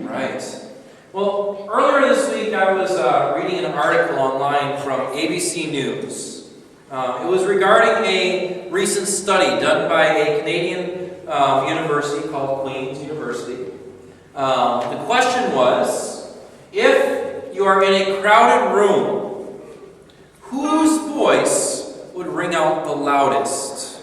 Right. Well, earlier this week I was reading an article online from ABC News. It was regarding a recent study done by a Canadian university called Queen's University. The question was, if you are in a crowded room, whose voice would ring out the loudest?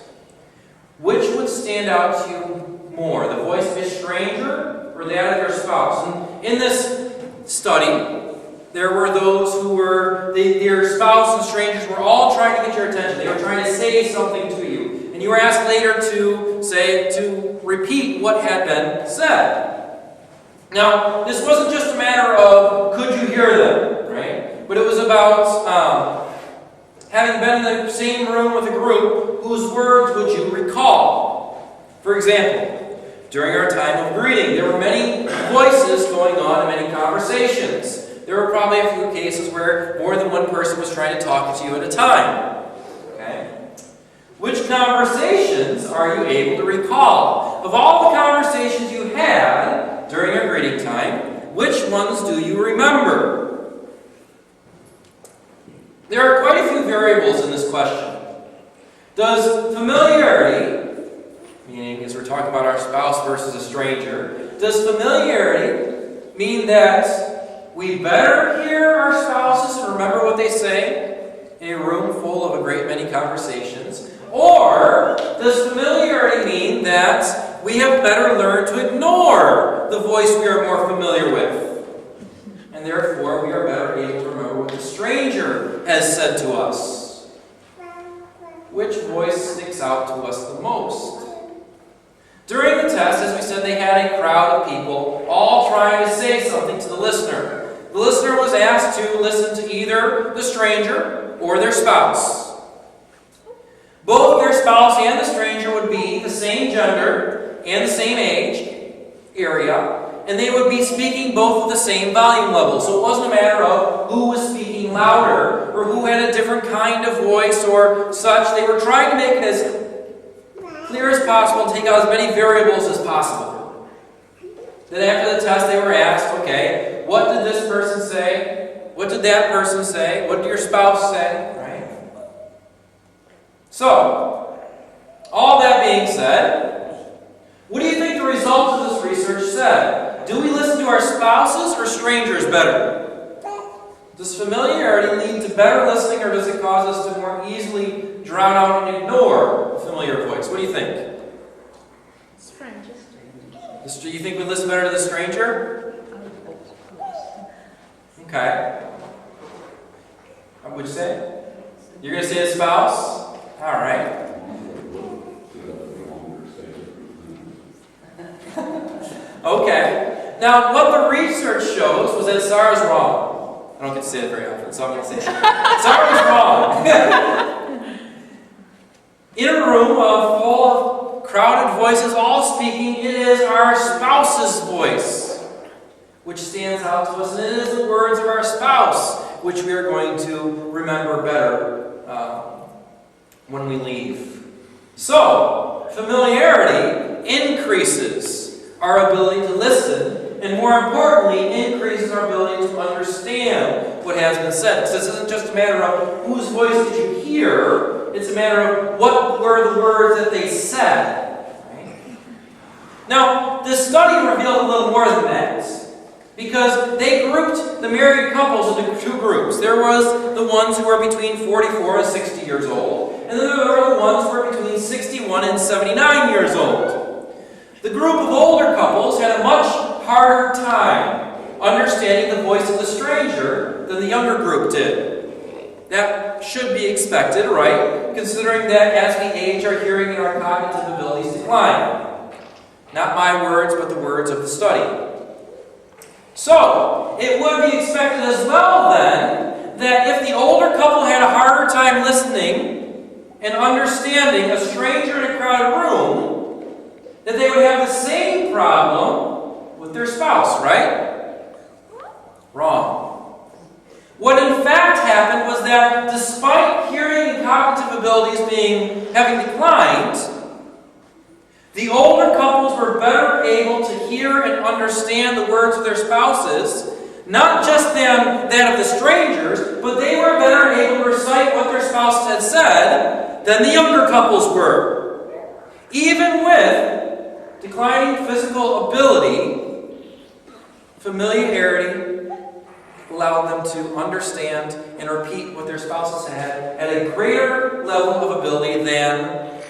Which would stand out to you more, the voice of a stranger or that of your spouse? And in this study, there were those who were, their spouse and strangers were all trying to get your attention. They were trying to say something to you. And you were asked later to repeat what had been said. Now, this wasn't just a matter of could you hear them, right? But it was about having been in the same room with a group, whose words would you recall? For example, during our time of greeting, there were many voices going on and many conversations. There were probably a few cases where more than one person was trying to talk to you at a time. Okay? Which conversations are you able to recall? Of all the conversations you had during your greeting time, which ones do you remember? There are quite a few variables in this question. Does familiarity, meaning as we're talking about our spouse versus a stranger, does familiarity mean that we better hear our spouses and remember what they say in a room full of a great many conversations? Or does familiarity mean that we have better learned to ignore the voice we are more familiar with? And therefore, we are better able to remember what the stranger has said to us. Which voice sticks out to us the most? During the test, as we said, they had a crowd of people all trying to say something to the listener. The listener was asked to listen to either the stranger or their spouse. Both their spouse and the stranger would be the same gender and the same age area, and they would be speaking both with the same volume level. So it wasn't a matter of who was speaking louder or who had a different kind of voice or such. They were trying to make it as clear as possible and take out as many variables as possible. Then after the test, they were asked, okay, what did this person say? What did that person say? What did your spouse say? Right? So, all that being said, what do you think the results of this research said? Do we listen to our spouses or strangers better? Does familiarity lead to better listening, or does it cause us to more easily drown out and ignore a familiar voice? What do you think? Strangers. You think we listen better to the stranger? Okay. What would you say? You're going to say the spouse? All right. Okay. Now, what the research shows was that Sarah's wrong. I don't get to say it very often, so I'm going to say it. Sarah's wrong. In a room full of crowded voices, all speaking, it is our spouse's voice which stands out to us, and it is the words of our spouse which we are going to remember better when we leave. So, familiarity increases our ability to listen, and more importantly, increases our ability to understand what has been said. So this isn't just a matter of whose voice did you hear, it's a matter of what were the words that they said. Right? Now, this study revealed a little more than that, because they grouped the married couples into two groups. There was the ones who were between 44 and 60 years old, and then there were the ones who were between 61 and 79 years old. The group of older couples had a much harder time understanding the voice of the stranger than the younger group did. That should be expected, right? Considering that as we age, our hearing and our cognitive abilities decline. Not my words, but the words of the study. So, it would be expected as well then, that if the older couple had a harder time listening and understanding a stranger in a crowded room, that they would have the same problem with their spouse, right? Wrong. What in fact happened was that despite hearing and cognitive abilities having declined, the older couples were better understand the words of their spouses, not just that of the strangers, but they were better able to recite what their spouses had said than the younger couples were. Even with declining physical ability, familiarity allowed them to understand and repeat what their spouses had at a greater level of ability than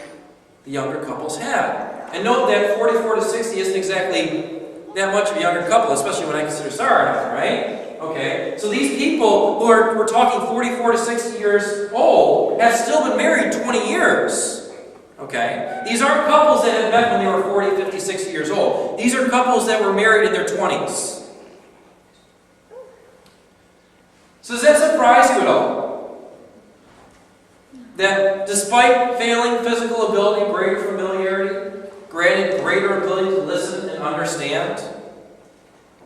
the younger couples had. And note that 44 to 60 isn't exactly that much of a younger couple, especially when I consider Sarah now, right? Okay, so these people who we're talking 44 to 60 years old have still been married 20 years. Okay, these aren't couples that had met when they were 40, 50, 60 years old. These are couples that were married in their 20s. So does that surprise you at all? That despite failing physical ability, greater familiarity, granted greater ability to listen and understand.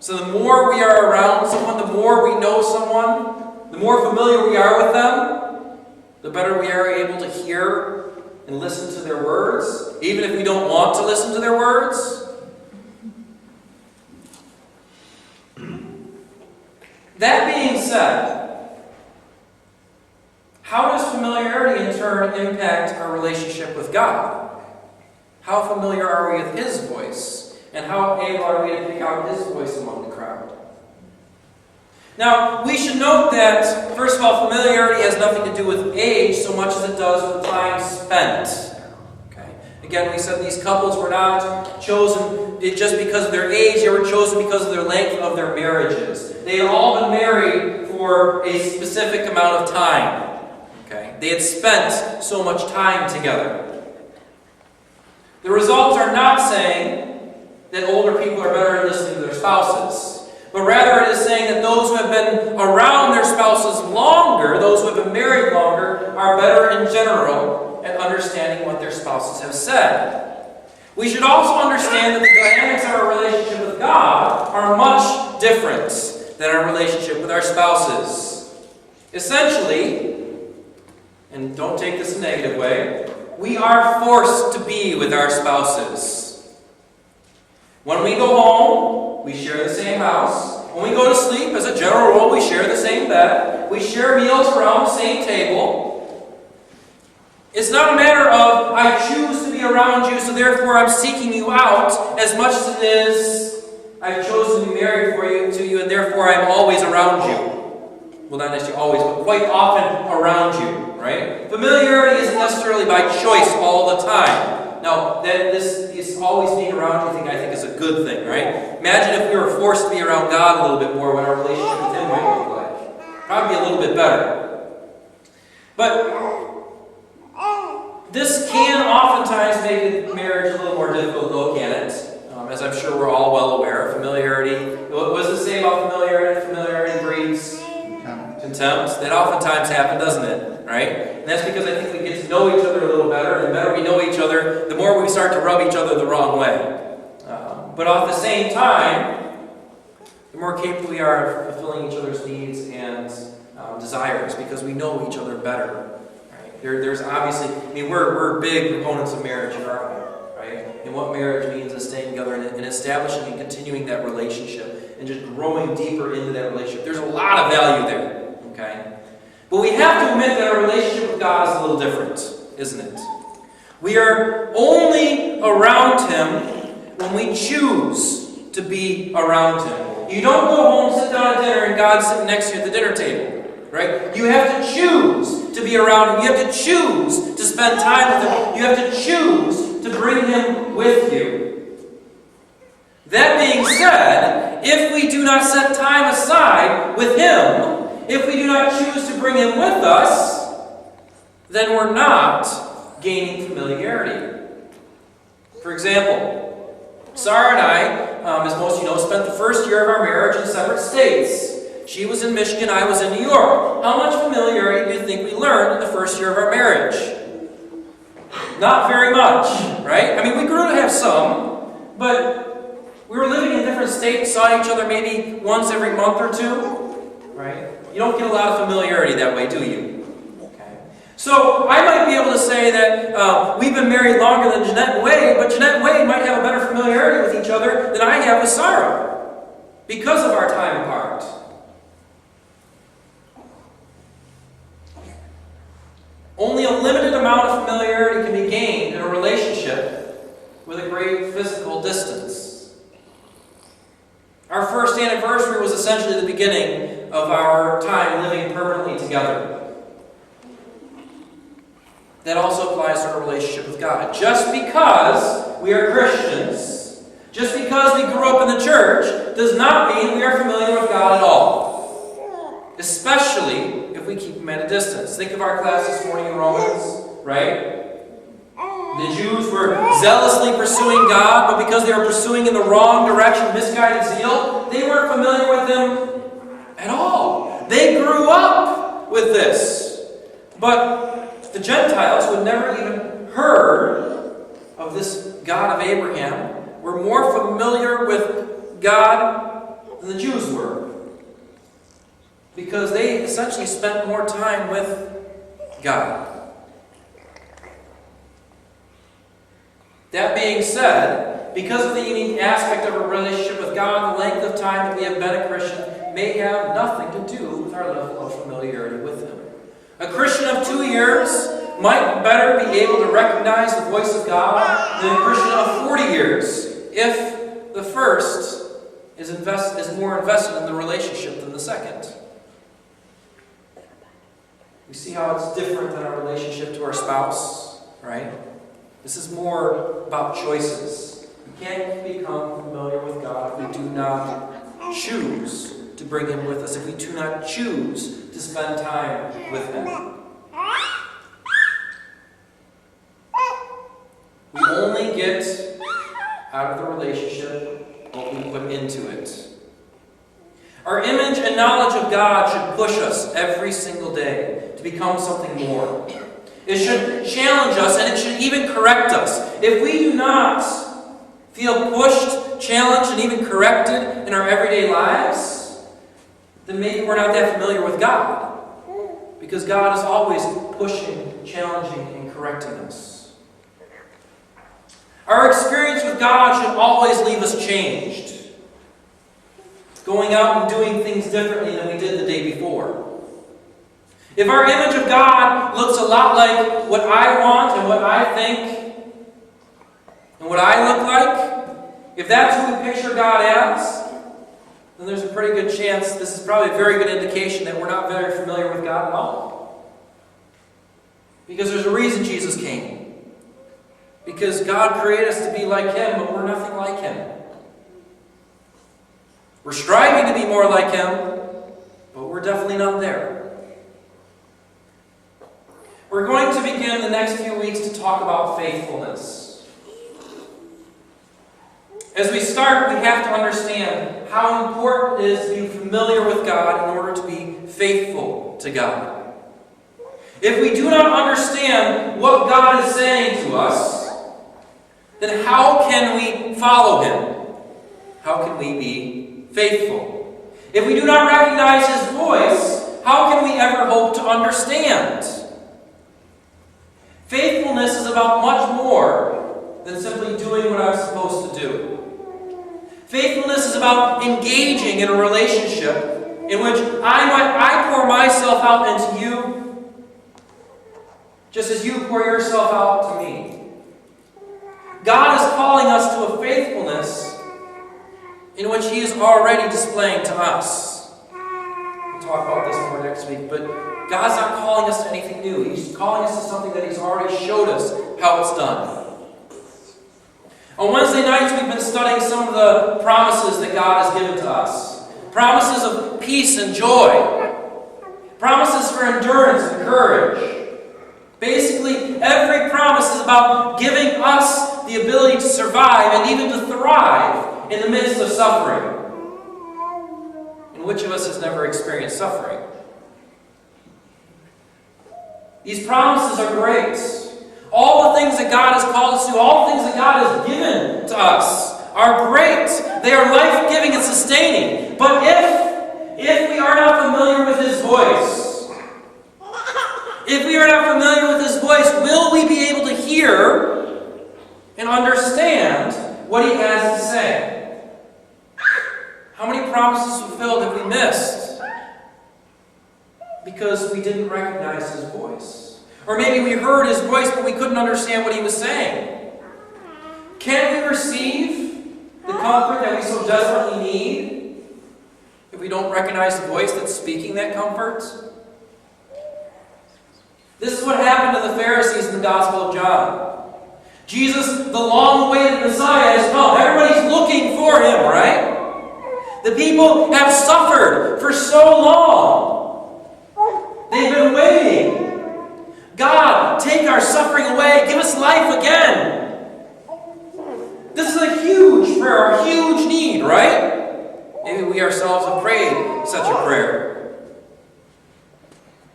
So the more we are around someone, the more we know someone, the more familiar we are with them, the better we are able to hear and listen to their words, even if we don't want to listen to their words. That being said, how does familiarity in turn impact our relationship with God? How familiar are we with His voice? And how able are we to pick out His voice among the crowd? Now, we should note that, first of all, familiarity has nothing to do with age so much as it does with time spent. Okay. Again, we said these couples were not chosen just because of their age, they were chosen because of their length of their marriages. They had all been married for a specific amount of time. Okay. They had spent so much time together. The results are not saying that older people are better at listening to their spouses, but rather it is saying that those who have been around their spouses longer, those who have been married longer, are better in general at understanding what their spouses have said. We should also understand that the dynamics of our relationship with God are much different than our relationship with our spouses. Essentially, and don't take this in a negative way, we are forced to be with our spouses. When we go home, we share the same house. When we go to sleep, as a general rule, we share the same bed. We share meals around the same table. It's not a matter of, I choose to be around you, so therefore I'm seeking you out, as much as it is, I've chosen to be married to you, and therefore I'm always around you. Well, not necessarily always, but quite often around you, right? Familiarity isn't necessarily by choice all the time. Now, that this always being around you, I think is a good thing, right? Imagine if we were forced to be around God a little bit more, what our relationship with Him might look like. Probably a little bit better. But this can oftentimes make a marriage a little more difficult, though, can it? As I'm sure we're all well aware, familiarity. What does it say about familiarity? Familiarity breeds contempt. That oftentimes happens, doesn't it? Right? And that's because I think we get to know each other a little better, and the better we know each other, the more we start to rub each other the wrong way. But at the same time, the more capable we are of fulfilling each other's needs and desires, because we know each other better. Right? There's obviously, we're big proponents of marriage, aren't we? Right? And what marriage means is staying together and establishing and continuing that relationship and just growing deeper into that relationship. There's a lot of value there. Okay? But we have to admit that our relationship with God is a little different, isn't it? We are only around Him when we choose to be around Him. You don't go home, sit down at dinner, and God's sitting next to you at the dinner table. Right? You have to choose to be around Him. You have to choose to spend time with Him. You have to choose to bring Him with you. That being said, if we do not set time aside with Him, if we do not choose to bring Him with us, then we're not gaining familiarity. For example, Sarah and I, as most of you know, spent the first year of our marriage in separate states. She was in Michigan, I was in New York. How much familiarity do you think we learned in the first year of our marriage? Not very much, right? We grew to have some, but we were living in different states, saw each other maybe once every month or two, right? You don't get a lot of familiarity that way, do you? Okay. So I might be able to say that we've been married longer than Jeanette and Wade, but Jeanette and Wade might have a better familiarity with each other than I have with Sarah. because of our time apart. Only a limited amount of familiarity can be gained in a relationship with a great physical distance. Our first anniversary was essentially the beginning of our time living permanently together. That also applies to our relationship with God. Just because we are Christians, just because we grew up in the church, does not mean we are familiar with God at all. Especially if we keep Him at a distance. Think of our class this morning in Romans, right? The Jews were zealously pursuing God, but because they were pursuing in the wrong direction, misguided zeal, they weren't familiar with Him at all. They grew up with this. But the Gentiles, who had never even heard of this God of Abraham, were more familiar with God than the Jews were. Because they essentially spent more time with God. That being said, because of the unique aspect of our relationship with God, the length of time that we have been a Christian may have nothing to do with our level of familiarity with Him. A Christian of 2 years might better be able to recognize the voice of God than a Christian of 40 years, if the first is more invested in the relationship than the second. We see how it's different than our relationship to our spouse, right? This is more about choices. We can't become familiar with God if we do not choose to bring Him with us, if we do not choose to spend time with Him. We only get out of the relationship what we put into it. Our image and knowledge of God should push us every single day to become something more. It should challenge us, and it should even correct us. If we do not feel pushed, challenged, and even corrected in our everyday lives, then maybe we're not that familiar with God. Because God is always pushing, challenging, and correcting us. Our experience with God should always leave us changed. Going out and doing things differently than we did the day before. If our image of God looks a lot like what I want and what I think and what I look like, if that's who we picture God as, then there's a pretty good chance this is probably a very good indication that we're not very familiar with God at all. Because there's a reason Jesus came. Because God created us to be like Him, but we're nothing like Him. We're striving to be more like Him, but we're definitely not there. We're going to begin the next few weeks to talk about faithfulness. As we start, we have to understand how important it is to be familiar with God in order to be faithful to God. If we do not understand what God is saying to us, then how can we follow Him? How can we be faithful? If we do not recognize His voice, how can we ever hope to understand? Faithfulness is about much more than simply doing what I'm supposed to do. Faithfulness is about engaging in a relationship in which I pour myself out into you, just as you pour yourself out to me. God is calling us to a faithfulness in which He is already displaying to us. We'll talk about this more next week, but God's not calling us to anything new. He's calling us to something that He's already showed us how it's done. On Wednesday nights, we've been studying some of the promises that God has given to us. Promises of peace and joy. Promises for endurance and courage. Basically, every promise is about giving us the ability to survive and even to thrive in the midst of suffering. And which of us has never experienced suffering? These promises are great. All the things that God has called us to, all the things that God has given to us are great. They are life-giving and sustaining. But if we are not familiar with His voice, if we are not familiar with His voice, will we be able to hear and understand what He has to say? How many promises promises fulfilled have we missed? Because we didn't recognize His voice. Or maybe we heard His voice, but we couldn't understand what He was saying. Can we receive the comfort that we so desperately need if we don't recognize the voice that's speaking that comfort? This is what happened to the Pharisees in the Gospel of John. Jesus, the long-awaited Messiah, has come. Everybody's looking for Him, right? The people have suffered for so long. They've been waiting. God, take our suffering away. Give us life again. This is a huge prayer, a huge need, right? Maybe we ourselves have prayed such a prayer.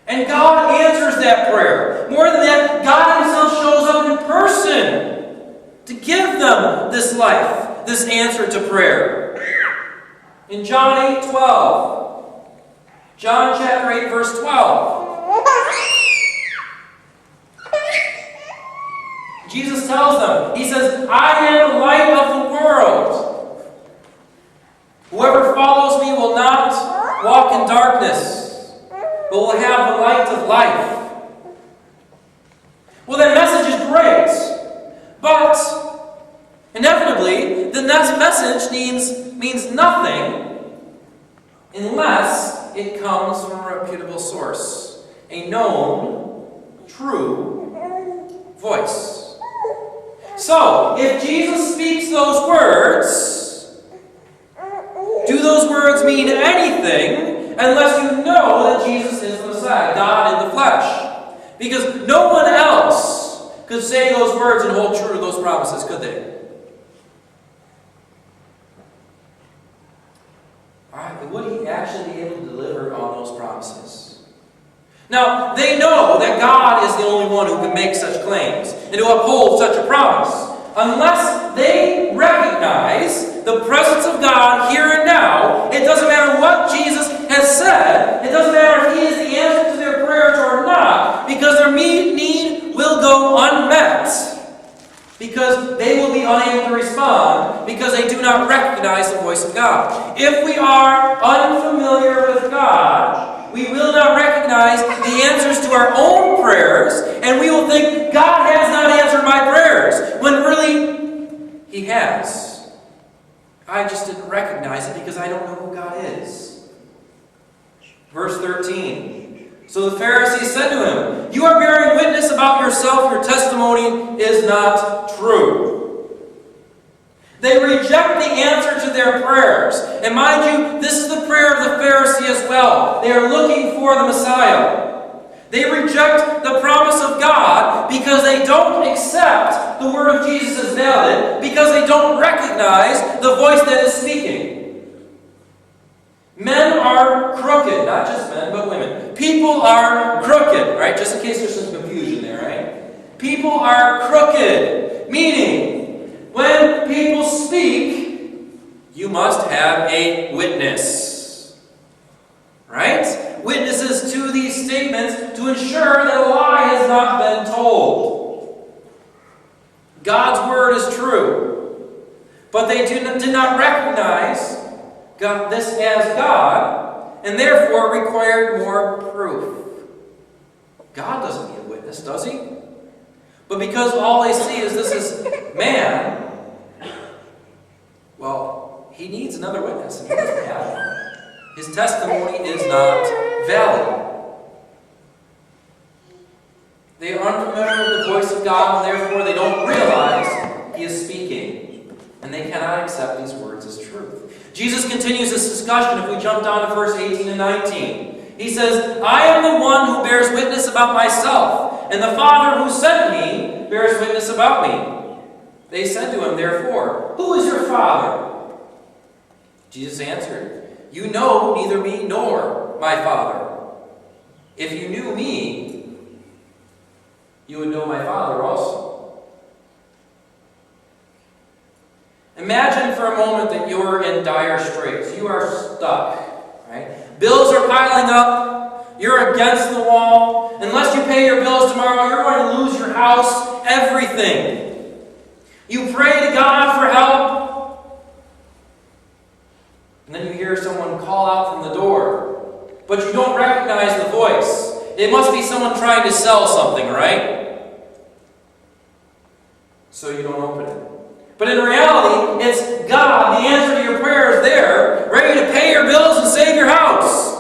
And God answers that prayer. More than that, God Himself shows up in person to give them this life, this answer to prayer. In John 8:12, John chapter 8, verse 12, Jesus tells them, He says, I am the light of the world. Whoever follows me will not walk in darkness, but will have the light of life. Well, that message is great, but inevitably, the next message means nothing unless it comes from a reputable source, a known, true voice. So, if Jesus speaks those words, do those words mean anything unless you know that Jesus is the Messiah, God in the flesh? Because no one else could say those words and hold true to those promises, could they? Alright, would He actually be able to deliver on those promises? Now, they know that God is the only one who can make such claims and to uphold such a promise. Unless they recognize the presence of God here and now, it doesn't matter what Jesus has said, it doesn't matter if He is the answer to their prayers or not, because their need will go unmet. Because they will be unable to respond, because they do not recognize the voice of God. If we are unfamiliar with God, we will not recognize the answers to our own prayers, and we will think, God has not answered my prayers, when really, He has. I just didn't recognize it because I don't know who God is. Verse 13. So the Pharisees said to Him, You are bearing witness about yourself, your testimony is not true. They reject the answer to their prayers. And mind you, this is the prayer of the Pharisee as well. They are looking for the Messiah. They reject the promise of God because they don't accept the word of Jesus as valid, because they don't recognize the voice that is speaking. Men are crooked, not just men, but women. People are crooked, right? Just in case there's some confusion there, right? People are crooked, meaning when people speak, you must have a witness, right? Witnesses to these statements to ensure that a lie has not been told. God's word is true, but they did not recognize this as God, and therefore required more proof. God doesn't need a witness, does He? But because all they see is this is man, well, He needs another witness, and He doesn't have one. His testimony is not valid. They are unfamiliar with the voice of God, and therefore they don't realize He is speaking, and they cannot accept these words as truth. Jesus continues this discussion if we jump down to verse 18 and 19. He says, I am the one who bears witness about myself, and the Father who sent me bears witness about me. They said to Him, therefore, Who is your Father? Jesus answered, You know neither me nor my Father. If you knew me, you would know my Father also. Imagine for a moment that you're in dire straits. You are stuck, right? Bills are piling up. You're against the wall. Unless you pay your bills tomorrow, you're going to lose your house, everything. You pray to God for help. And then you hear someone call out from the door, but you don't recognize the voice. It must be someone trying to sell something, right? So you don't open it. But in reality, it's God, the answer to your prayer is there, ready to pay your bills and save your house.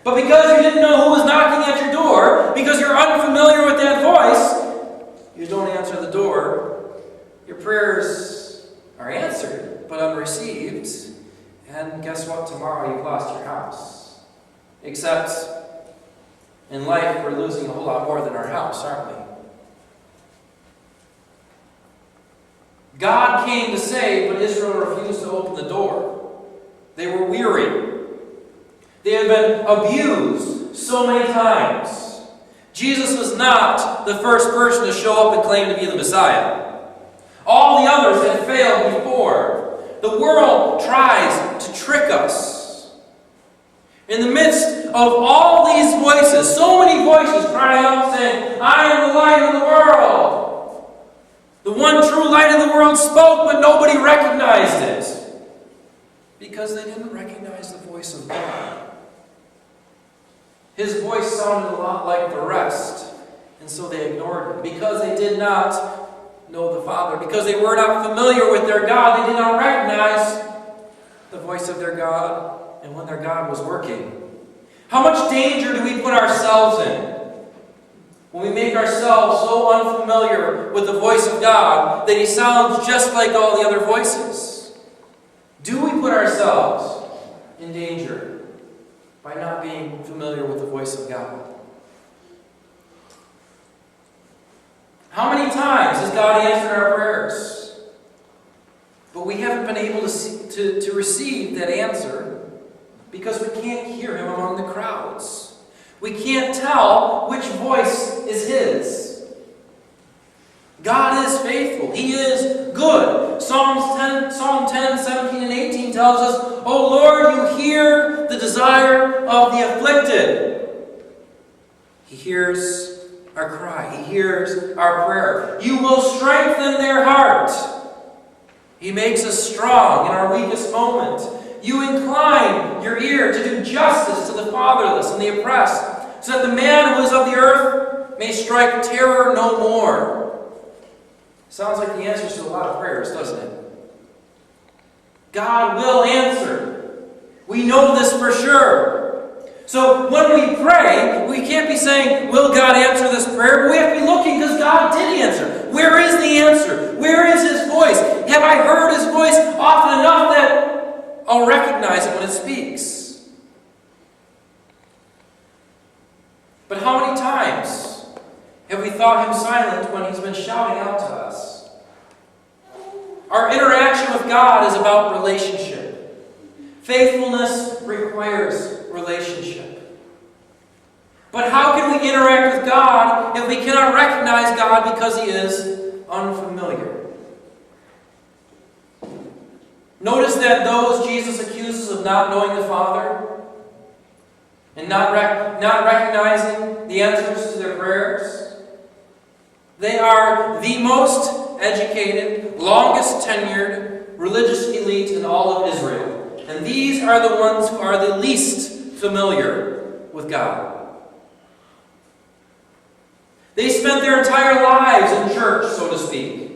But because you didn't know who was knocking at your door, because you're unfamiliar with that voice, you don't answer the door. Your prayers are answered, but unreceived. And guess what? Tomorrow you've lost your house. Except in life, we're losing a whole lot more than our house, aren't we? God came to save, but Israel refused to open the door. They were weary. They had been abused so many times. Jesus was not the first person to show up and claim to be the Messiah. All the others had failed before. The world tries to trick us. In the midst of all these voices, so many voices crying out saying, I am the light of the world. The one true light of the world spoke, but nobody recognized it. Because they didn't recognize the voice of God. His voice sounded a lot like the rest, and so they ignored him. Because they did not know the Father, because they were not familiar with their God, they did not recognize the voice of their God and when their God was working. How much danger do we put ourselves in when we make ourselves so unfamiliar with the voice of God that He sounds just like all the other voices? Do we put ourselves in danger by not being familiar with the voice of God? How many times has God answered our prayers? But we haven't been able to receive that answer because we can't hear Him among the crowds. We can't tell which voice is His. God is faithful. He is good. Psalm 10, 17, and 18 tells us, O Lord, you hear the desire of the afflicted. He hears our cry. He hears our prayer. You will strengthen their heart. He makes us strong in our weakest moment. You incline your ear to do justice to the fatherless and the oppressed, so that the man who is of the earth may strike terror no more. Sounds like the answers to a lot of prayers, doesn't it? God will answer. We know this for sure. So when we pray, we can't be saying, will God answer this prayer? But we have to be looking because God did answer. Where is the answer? Where is His voice? Have I heard His voice often enough that I'll recognize it when it speaks? But how many times have we thought Him silent when He's been shouting out to us? Our interaction with God is about relationship. Faithfulness requires relationship. But how can we interact with God if we cannot recognize God because He is unfamiliar? Notice that those Jesus accuses of not knowing the Father and not recognizing the answers to their prayers, they are the most educated, longest tenured religious elite in all of Israel. And these are the ones who are the least familiar with God. They spent their entire lives in church, so to speak.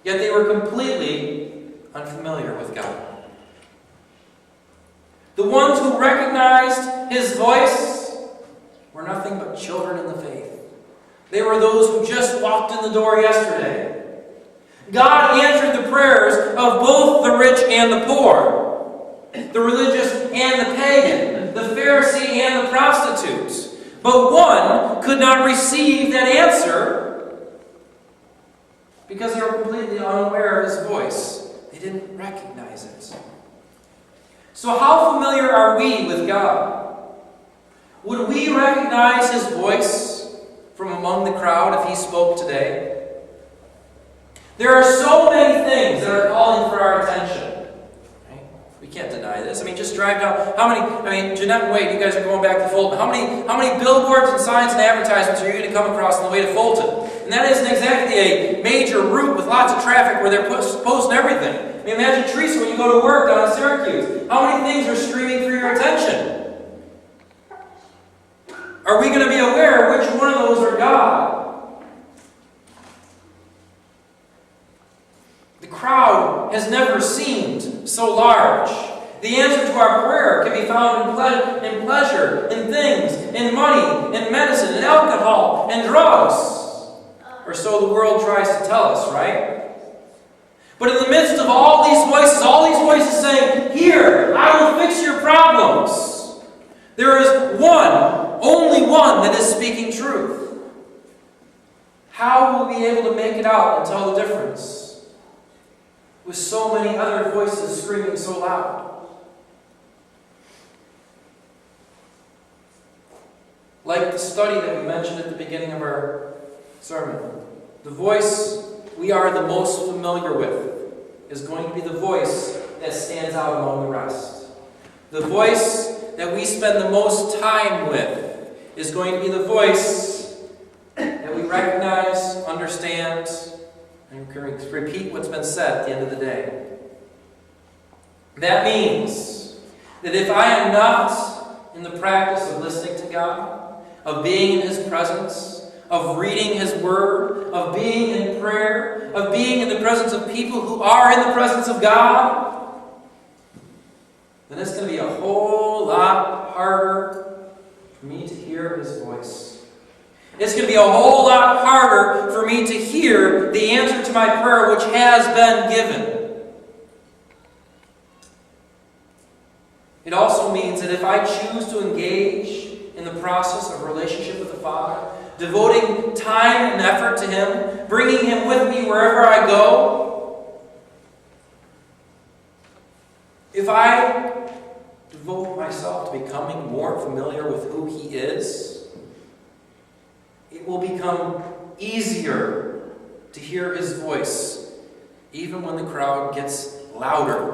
Yet they were completely unfamiliar with God. The ones who recognized His voice were nothing but children in the faith. They were those who just walked in the door yesterday. God answered the prayers of both the rich and the poor, the religious and the pagan, the Pharisee and the prostitute. But one could not receive that answer because they were completely unaware of His voice. They didn't recognize it. So how familiar are we with God? Would we recognize His voice from among the crowd if He spoke today? There are so many things that are calling for our attention. Right? We can't deny this. I mean, just drive down. Jeanette and Wade, you guys are going back to Fulton. How many billboards and signs and advertisements are you going to come across on the way to Fulton? And that isn't exactly a major route with lots of traffic where they're posting everything. I Imagine, Teresa, when you go to work down in Syracuse. How many things are streaming through your attention? Are we going to be aware which one of those are God? The crowd has never seemed so large. The answer to our prayer can be found in pleasure, in things, in money, in medicine, in alcohol, and drugs. Or so the world tries to tell us, right? But in the midst of all these voices saying, "Here, I will fix your problems," there is one, only one, that is speaking truth. How will we be able to make it out and tell the difference with so many other voices screaming so loud? Like the study that we mentioned at the beginning of our sermon, the voice we are the most familiar with is going to be the voice that stands out among the rest. The voice that we spend the most time with is going to be the voice that we recognize, understand, and can repeat what's been said at the end of the day. That means that if I am not in the practice of listening to God, of being in His presence, of reading His Word, of being in prayer, of being in the presence of people who are in the presence of God, then it's going to be a whole lot harder for me to hear His voice. It's going to be a whole lot harder for me to hear the answer to my prayer which has been given. It also means that if I choose to engage in the process of relationship with the Father, devoting time and effort to Him, bringing Him with me wherever I go, if I devote myself to becoming more familiar with who He is, it will become easier to hear His voice, even when the crowd gets louder,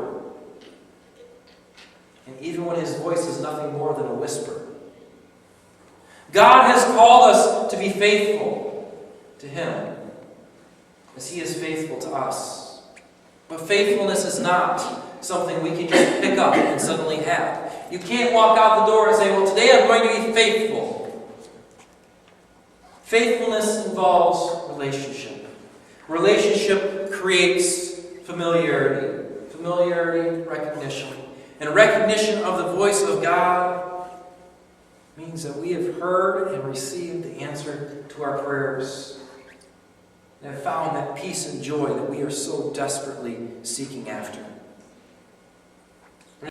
and even when His voice is nothing more than a whisper. God has called us to be faithful to Him as He is faithful to us. But faithfulness is not something we can just pick up and suddenly have. You can't walk out the door and say, "Well, today I'm going to be faithful." Faithfulness involves relationship. Relationship creates familiarity. Familiarity, recognition. And recognition of the voice of God means that we have heard and received the answer to our prayers and have found that peace and joy that we are so desperately seeking after.